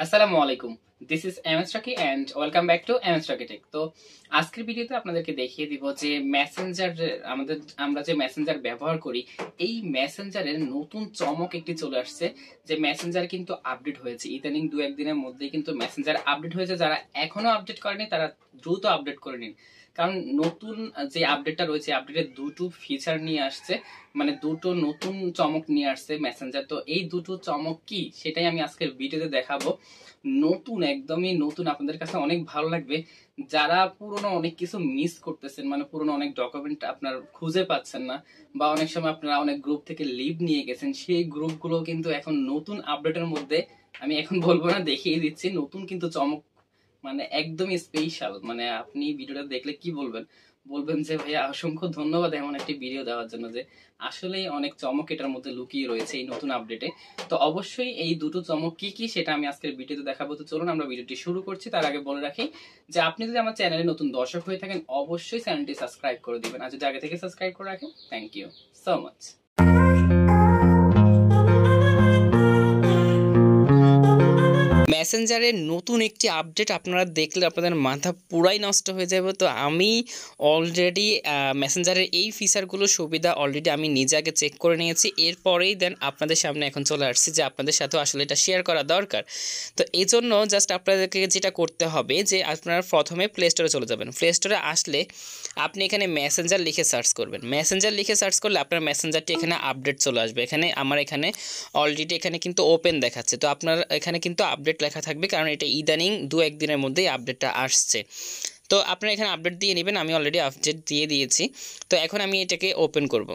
আসসালামু আলাইকুম। This is Roky and welcome back to Roky Tech। তো আজকের ভিডিওতে আপনাদেরকে দেখিয়ে দিব যে মেসেঞ্জার আমরা যে মেসেঞ্জার ব্যবহার করি এই মেসেঞ্জারের নতুন চমক একটি চলে আসছে। যে মেসেঞ্জার কিন্তু আপডেট হয়েছে ইদানিং দু একদিনের মধ্যেই কিন্তু মেসেঞ্জার আপডেট হয়েছে। যারা এখনো আপডেট করেনি তারা দ্রুত আপডেট করে নিন, কারণ নতুন যে আপডেটটা রয়েছে আপডেটের দুটো ফিচার নিয়ে আসছে, মানে দুটো নতুন চমক নিয়ে আসছে মেসেঞ্জার। তো এই দুটো চমক কি সেটাই আমি আজকের ভিডিওতে দেখাবো। নতুন, একদমই নতুন, আপনাদের কাছে অনেক ভালো লাগবে। যারা পুরনো অনেক কিছু মিস করতেছেন, মানে পুরনো অনেক ডকুমেন্ট আপনার খুঁজে পাচ্ছেন না, বা অনেক সময় আপনারা অনেক গ্রুপ থেকে লিভ নিয়ে গেছেন, সেই গ্রুপগুলো কিন্তু এখন নতুন আপডেটের মধ্যে, আমি এখন বলবো না, দেখিয়ে দিচ্ছি নতুন কিন্তু চমক, মানে একদমই স্পেশাল। মানে আপনি ভিডিওটা দেখলে কি বলবেন যে ভাইয়া অসংখ্য ধন্যবাদ এমন একটি ভিডিও দেওয়ার জন্য, যে আসলেই অনেক চমক এটার মধ্যে লুকিয়ে রয়েছে এই নতুন আপডেটে। তো অবশ্যই এই দুটো চমক কি কি সেটা আমি আজকের ভিডিওতে দেখাবো। তো চলুন আমরা ভিডিওটি শুরু করছি। তার আগে বলে রাখি যে আপনি যদি আমার চ্যানেলে নতুন দর্শক হয়ে থাকেন অবশ্যই চ্যানেলটি সাবস্ক্রাইব করে দিবেন, আর যদি আগে থেকে সাবস্ক্রাইব করে রাখেন থ্যাংক ইউ সো মাচ। মেসেঞ্জারের নতুন একটি আপডেট আপনারা দেখলে আপনাদের মাথা পুরাই নষ্ট হয়ে যাবে। তো আমি অলরেডি মেসেঞ্জারের এই ফিচারগুলো সুবিধা অলরেডি আমি নিজে আগে চেক করে নিয়েছি, এরপরেই দেন আপনাদের সামনে এখন চলে আসছি যে আপনাদের সাথেও আসলে এটা শেয়ার করা দরকার। তো এই জন্য জাস্ট আপনাদেরকে যেটা করতে হবে যে আপনারা প্রথমে প্লে স্টোরে চলে যাবেন। প্লে স্টোরে আসলে আপনি এখানে মেসেঞ্জার লিখে সার্চ করবেন। মেসেঞ্জার লিখে সার্চ করলে আপনার মেসেঞ্জারটি এখানে আপডেট চলে আসবে। এখানে আমার এখানে অলরেডি এখানে কিন্তু ওপেন দেখাচ্ছে, তো আপনার এখানে কিন্তু আপডেট লেখা থাকবে, কারণ এটা ইদানিং দু একদিনের মধ্যেই আপডেটটা আসছে। তো আপনারা এখানে আপডেট দিয়ে নেবেন। আমি অলরেডি আপডেট দিয়ে দিয়েছি। তো এখন আমি এটাকে ওপেন করব।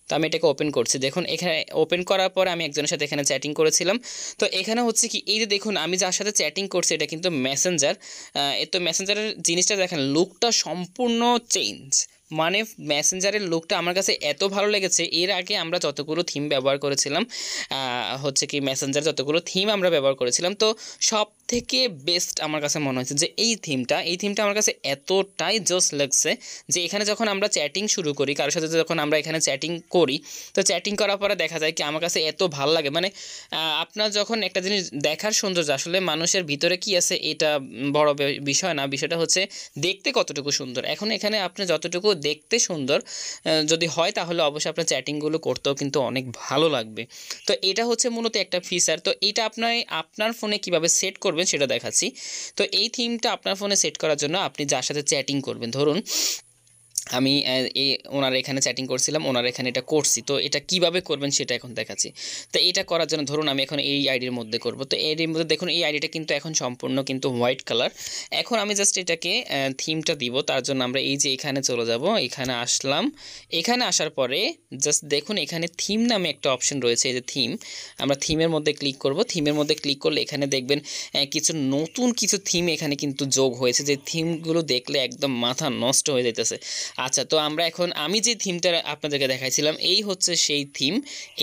তো আমি এটাকে ওপেন করছি। দেখুন এখানে ওপেন করার পর আমি একজনের সাথে এখানে চ্যাটিং করেছিলাম। তো এখানে হচ্ছে কি, এই যে দেখুন আমি যার সাথে চ্যাটিং করছি এটা কিন্তু মেসেঞ্জার। তো মেসেঞ্জারের জিনিসটা দেখেন, লুকটা সম্পূর্ণ চেঞ্জ। মানে মেসেঞ্জারের লুকটা আমার কাছে এত ভালো লেগেছে। এর আগে আমরা যতগুলো থিম ব্যবহার করেছিলাম, হচ্ছে কি মেসেঞ্জার যতগুলো থিম আমরা ব্যবহার করেছিলাম, তো সব থেকে বেস্ট আমার কাছে মনে হয়েছে যে এই থিমটা আমার কাছে এতটাই জোস লাগছে যে এখানে যখন আমরা চ্যাটিং শুরু করি কারোর সাথে, যখন আমরা এখানে চ্যাটিং করি, তো চ্যাটিং করার পরে দেখা যায় কি আমার কাছে এত ভালো লাগে। মানে আপনার যখন একটা জিনিস দেখার সৌন্দর্য, আসলে মানুষের ভিতরে কি আছে এটা বড় বিষয় না, বিষয়টা হচ্ছে দেখতে কতটুকু সুন্দর। এখন এখানে আপনি যতটুকু দেখতে সুন্দর যদি হয় তাহলে অবশ্যই আপনার চ্যাটিংগুলো করতেও কিন্তু অনেক ভালো লাগবে। তো এটা হচ্ছে মূলত একটা ফিচার। তো এটা আপনার ফোনে কিভাবে সেট করবেন সেটা দেখাচ্ছি। তো এই থিমটা আপনার ফোনে সেট করার জন্য আপনি যার সাথে চ্যাটিং করবেন, ধরুন আমি ওনার এখানে চ্যাটিং করছিলাম, ওনার এখানে এটা করছি, তো এটা কিভাবে করবেন সেটা এখন দেখাচ্ছি। তো এটা করার জন্য ধরুন আমি এখন এই আইডির মধ্যে করব। তো এর মধ্যে দেখুন এই আইডিটা কিন্তু এখন সম্পূর্ণ কিন্তু হোয়াইট কালার। এখন আমি জাস্ট এটাকে থিমটা দিব, তার জন্য আমরা এই যে এখানে চলে যাব, এখানে আসলাম। এখানে আসার পরে জাস্ট দেখুন এখানে থিম নামে একটা অপশন রয়েছে, এই যে থিম, আমরা থিমের মধ্যে ক্লিক করব। থিমের মধ্যে ক্লিক করলে এখানে দেখবেন নতুন কিছু থিম এখানে কিন্তু যোগ হয়েছে, যে থিমগুলো দেখলে একদম মাথা নষ্ট হয়ে যাইতেছে। আচ্ছা, তো আমি যে থিমটা আপনাদেরকে দেখাইছিলাম এই হচ্ছে সেই থিম।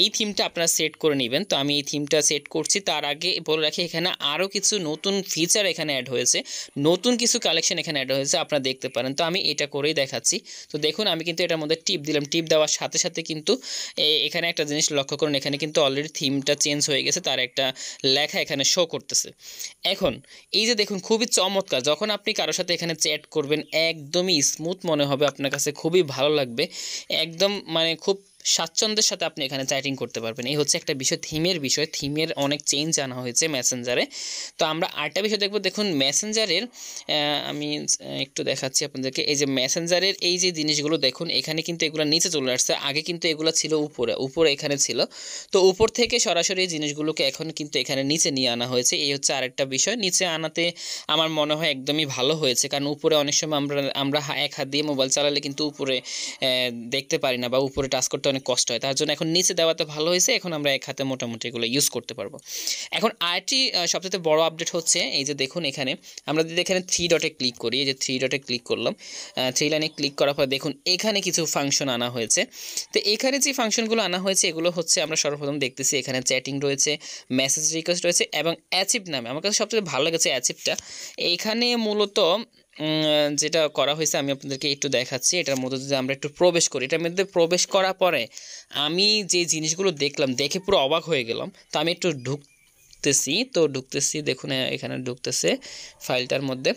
এই থিমটা আপনারা সেট করে নেবেন। তো আমি এই থিমটা সেট করছি। তার আগে বলে রাখি এখানে আরও কিছু নতুন ফিচার এখানে অ্যাড হয়েছে, নতুন কিছু কালেকশন এখানে অ্যাড হয়েছে, আপনারা দেখতে পারেন। তো আমি এটা করেই দেখাচ্ছি। তো দেখুন আমি কিন্তু এটার মধ্যে টিপ দিলাম। টিপ দেওয়ার সাথে সাথে কিন্তু এখানে একটা জিনিস লক্ষ্য করুন, এখানে কিন্তু অলরেডি থিমটা চেঞ্জ হয়ে গেছে, তার একটা লেখা এখানে শো করতেছে। এখন এই যে দেখুন খুবই চমৎকার, যখন আপনি কারোর সাথে এখানে চ্যাট করবেন একদমই স্মুথ মনে হবে, আপনার কাছে খুবই ভালো লাগবে, একদম মানে খুব স্বাচ্ছন্দ্যের সাথে আপনি এখানে চ্যাটিং করতে পারবেন। এই হচ্ছে একটা বিষয়, থিমের অনেক চেঞ্জ আনা হয়েছে মেসেঞ্জারে। তো আমরা আরেকটা বিষয় দেখব। দেখুন মেসেঞ্জারের আমি একটু দেখাচ্ছি আপনাদেরকে। এই যে মেসেঞ্জারের এই যে জিনিসগুলো দেখুন, এখানে কিন্তু এগুলো নিচে চলে আসছে। আগে কিন্তু এগুলো ছিল উপরে এখানে ছিল। তো উপর থেকে সরাসরি এই জিনিসগুলোকে এখন কিন্তু এখানে নিচে নিয়ে আনা হয়েছে। এই হচ্ছে আরেকটা বিষয়, নিচে আনাতে আমার মনে হয় একদমই ভালো হয়েছে, কারণ উপরে অনেক সময় আমরা এক হাত দিয়ে মোবাইল চালালে কিন্তু উপরে দেখতে পারি না, বা উপরে টাচ করতে অনেক কষ্ট হয়। তার জন্য এখন নিচে দেওয়াতে ভালো হয়েছে, এখন আমরা এক হাতে মোটামুটি এগুলো ইউজ করতে পারবো। এখন আরেকটি সবচেয়ে বড় আপডেট হচ্ছে এই যে দেখুন এখানে আমরা যদি এখানে 3 ডটে ক্লিক করি, এই যে 3 ডটে ক্লিক করলাম, 3 লাইনে ক্লিক করার পর দেখুন এখানে কিছু ফাংশন আনা হয়েছে। তো এখানে যে ফাংশনগুলো আনা হয়েছে এগুলো হচ্ছে আমরা সর্বপ্রথম দেখতেছি এখানে চ্যাটিং রয়েছে, মেসেজ রিকোয়েস্ট রয়েছে, এবং অ্যাচিভ নামে আমার কাছে সবচেয়ে ভালো লেগেছে অ্যাচিভটা। এইখানে মূলত যেটা করা হয়েছে আমি আপনাদেরকে একটু দেখাচ্ছি। এটার মধ্যে যদি আমরা একটু প্রবেশ করি, এটার মধ্যে প্রবেশ করার পরে আমি যে জিনিসগুলো দেখলাম, দেখে পুরো অবাক হয়ে গেলাম। তো আমি একটু ঢুকতেছি, তো ঢুকতেছি, দেখুন এখানে ঢুকতেছে ফাইলটার মধ্যে,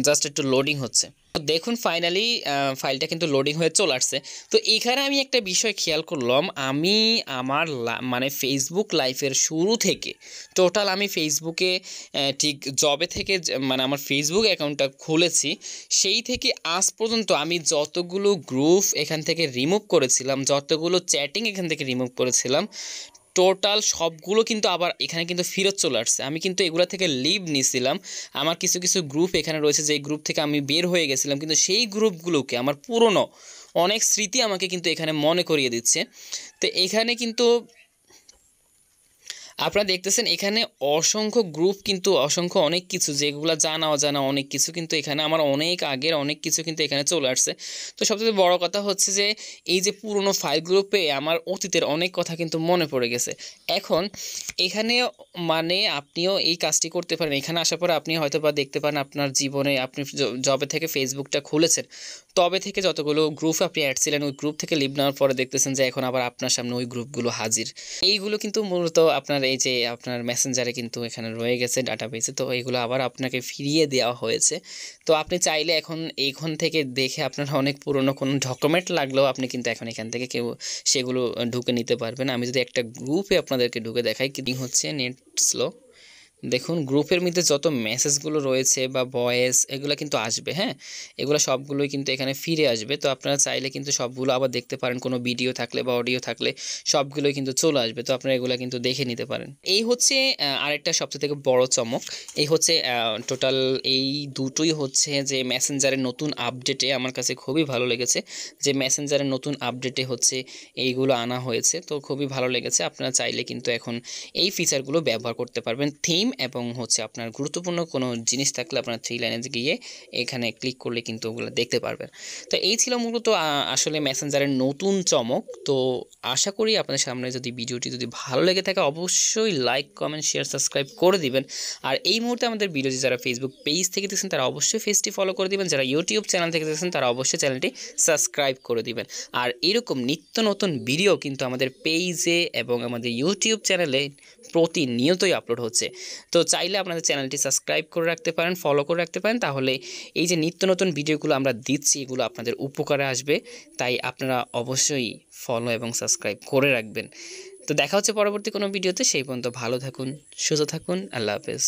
জাস্ট একটু লোডিং হচ্ছে। তো দেখুন ফাইনালি ফাইলটা কিন্তু লোডিং হয়ে চলে আসছে। তো এখানে আমি একটা বিষয় খেয়াল করলাম, আমি আমার মানে ফেসবুক লাইফের শুরু থেকে টোটাল আমি ফেসবুকে ঠিক জবে থেকে মানে আমার ফেসবুক অ্যাকাউন্টটা খুলেছি সেই থেকে আজ পর্যন্ত আমি যতগুলো গ্রুপ এখান থেকে রিমুভ করেছিলাম, যতগুলো চ্যাটিং এখান থেকে রিমুভ করেছিলাম, টোটাল সবগুলো কিন্তু আবার এখানে কিন্তু ফেরত চলে আসছে। আমি কিন্তু এগুলো থেকে লিভ নিছিলাম। আমার কিছু কিছু গ্রুপ এখানে রয়েছে যে গ্রুপ থেকে আমি বের হয়ে গেছিলাম, কিন্তু সেই গ্রুপগুলোকে আমার পুরনো অনেক স্মৃতি আমাকে কিন্তু এখানে মনে করিয়ে দিচ্ছে। তো এখানে কিন্তু আপনারা দেখতেছেন এখানে অসংখ্য গ্রুপ, কিন্তু অসংখ্য অনেক কিছু যেগুলো জানা অজানা অনেক কিছু কিন্তু এখানে আমার অনেক আগের অনেক কিছু কিন্তু এখানে চলে আসছে। তো সবথেকে বড় কথা হচ্ছে যে এই যে পুরনো ফাইলগুলো পেয়ে আমার অতীতের অনেক কথা কিন্তু মনে পড়ে গেছে। এখন এখানে মানে আপনিও এই কাজটি করতে পারেন। এখানে আসার পরে আপনি হয়তো বা দেখতে পান আপনার জীবনে আপনি জবে থেকে ফেসবুকটা খুলেছেন, তবে থেকে যতগুলো গ্রুপ আপনি অ্যাড ছিলেন ওই গ্রুপ থেকে লিভ নেওয়ার পরে দেখতেছেন যে এখন আবার আপনার সামনে ওই গ্রুপগুলো হাজির। এইগুলো কিন্তু মূলত আপনার এই যে আপনার মেসেঞ্জারে কিন্তু এখানে রয়ে গেছে ডাটাবেসে, তো এইগুলো আবার আপনাকে ফিরিয়ে দেওয়া হয়েছে। তো আপনি চাইলে এখন এইখান থেকে দেখে আপনার অনেক পুরনো কোনো ডকুমেন্ট লাগলেও আপনি কিন্তু এখন এখান থেকে কেউ সেগুলো ঢুকে নিতে পারবেন। আমি যদি একটা গ্রুপে আপনাদেরকে ঢুকে দেখাই, কি হচ্ছে নেট স্লো, দেখুন গ্রুপের মধ্যে যত মেসেজগুলো রয়েছে বা ভয়েস এগুলো কিন্তু আসবে, হ্যাঁ, এগুলো সবগুলোই কিন্তু এখানে ফিরে আসবে। তো আপনারা চাইলে কিন্তু সবগুলো আবার দেখতে পারেন, কোনো ভিডিও থাকলে বা অডিও থাকলে সবগুলোই কিন্তু চলে আসবে। তো আপনারা এগুলো কিন্তু দেখে নিতে পারেন। এই হচ্ছে আরেকটা সবচেয়ে বড় চমক। এই হচ্ছে টোটাল এই দুটোই হচ্ছে যে মেসেঞ্জারের নতুন আপডেটে আমার কাছে খুবই ভালো লেগেছে, যে মেসেঞ্জারের নতুন আপডেটে হচ্ছে এইগুলো আনা হয়েছে। তো খুবই ভালো লেগেছে। আপনারা চাইলে কিন্তু এখন এই ফিচারগুলো ব্যবহার করতে পারবেন। থিম এবং হচ্ছে আপনার গুরুত্বপূর্ণ কোনো জিনিস থাকলে আপনার 3 লাইনে গিয়ে এখানে ক্লিক করলে কিন্তু ওগুলো দেখতে পারবেন। তো এই ছিল মূলত আসলে মেসেঞ্জারের নতুন চমক। তো আশা করি আপনাদের সামনে যদি ভিডিওটি যদি ভালো লেগে থাকে অবশ্যই লাইক কমেন্ট শেয়ার সাবস্ক্রাইব করে দিবেন। আর এই মুহূর্তে আমাদের ভিডিওটি যারা ফেসবুক পেজ থেকে দেখছেন তারা অবশ্যই পেজটি ফলো করে দিবেন, যারা ইউটিউব চ্যানেল থেকে দেখছেন তারা অবশ্যই চ্যানেলটি সাবস্ক্রাইব করে দিবেন। আর এরকম নিত্য নতুন ভিডিও কিন্তু আমাদের পেজে এবং আমাদের ইউটিউব চ্যানেলে প্রতিনিয়তই আপলোড হচ্ছে। তো চাইলে আপনাদের চ্যানেলটি সাবস্ক্রাইব করে রাখতে পারেন, ফলো করে রাখতে পারেন, তাহলে এই যে নিত্য নতুন ভিডিওগুলো আমরা দিচ্ছি এগুলো আপনাদের উপকারে আসবে। তাই আপনারা অবশ্যই ফলো এবং সাবস্ক্রাইব করে রাখবেন। তো দেখা হচ্ছে পরবর্তী কোনো ভিডিওতে, সেই পর্যন্ত ভালো থাকুন, সুস্থ থাকুন, আল্লাহ হাফেজ।